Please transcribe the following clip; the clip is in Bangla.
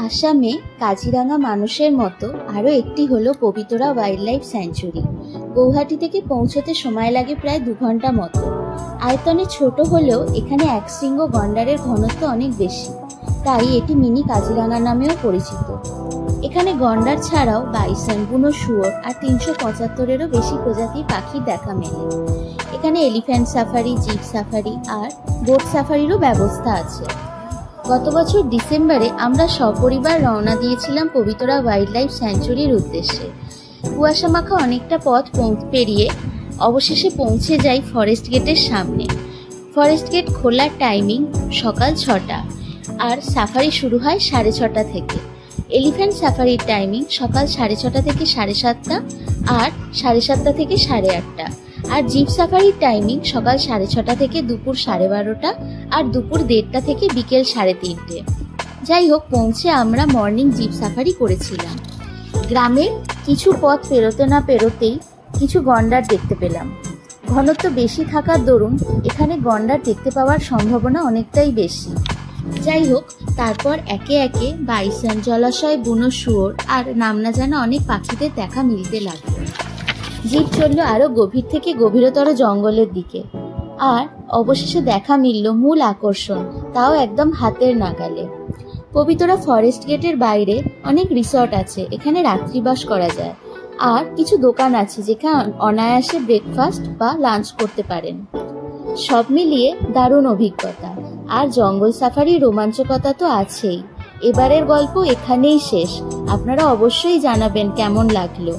আসামে কাজিরাঙা মানুষের মতো আরও একটি হলো Pobitora wild life sanctuary. Guwahati থেকে পৌঁছতে সময় লাগে প্রায় 2 ঘন্টা মতো। আয়তনে ছোট হলেও এখানে একশৃঙ্গ গন্ডারের ঘনত্ব অনেক বেশি, তাই এটি মিনি কাজিরাঙা নামেও পরিচিত। এখানে গন্ডার ছাড়াও বাইসন, বুনো শুয়োর আর 375-এরও বেশি প্রজাতির পাখির দেখা মেলে। এখানে এলিফ্যান্ট সাফারি, জিপ সাফারি আর বোট সাফারিরও ব্যবস্থা আছে। গত বছর ডিসেম্বরে আমরা সপরিবার রওনা দিয়েছিলাম পবিতরা ওয়াইল্ড লাইফ স্যাঞ্চুরির উদ্দেশ্যে। কুয়াশা মাখা অনেকটা পথ পেরিয়ে অবশেষে পৌঁছে যাই ফরেস্ট গেটের সামনে। ফরেস্ট গেট খোলার টাইমিং সকাল 6টা আর সাফারি শুরু হয় 6:30 থেকে। এলিফ্যান্ট সাফারির টাইমিং সকাল 6:30 থেকে 7:30 আর 7:30 থেকে 8:30। আর জিপ সাফারির টাইমিং সকাল 6:30 থেকে দুপুর 12:30 আর দুপুর 1:30 থেকে বিকেল 3:30। যাই হোক, পৌঁছে আমরা মর্নিং জিপ সাফারি করেছিলাম। গ্রামের কিছু পথ পেরোতে না পেরোতেই কিছু গন্ডার দেখতে পেলাম। ঘনত্ব বেশি থাকার দরুন এখানে গন্ডার দেখতে পাওয়ার সম্ভাবনা অনেকটাই বেশি। যাই হোক, তারপর একে একে বাইসন, জলাশয়, বুনো শুয়োর আর নাম না জানা অনেক পাখিদের দেখা মিলতে লাগলো। জিপ চললো আরো গভীর থেকে গভীরতর জঙ্গলের দিকে, আর অবশেষে দেখা মিলল মূল আকর্ষণ, তাও একদম হাতের নাগালে। পবিতরা ফরেস্ট গেটের বাইরে অনেক রিসর্ট আছে, এখানে রাত্রিবাস করা যায়। আর কিছু দোকান আছে যেখানে অনায়াসে ব্রেকফাস্ট বা লাঞ্চ করতে পারেন। সব মিলিয়ে দারুণ অভিজ্ঞতা। আর জঙ্গল সাফারির রোমাঞ্চকতা তো আছেই। এবারের গল্প এখানেই শেষ। আপনারা অবশ্যই জানাবেন কেমন লাগলো।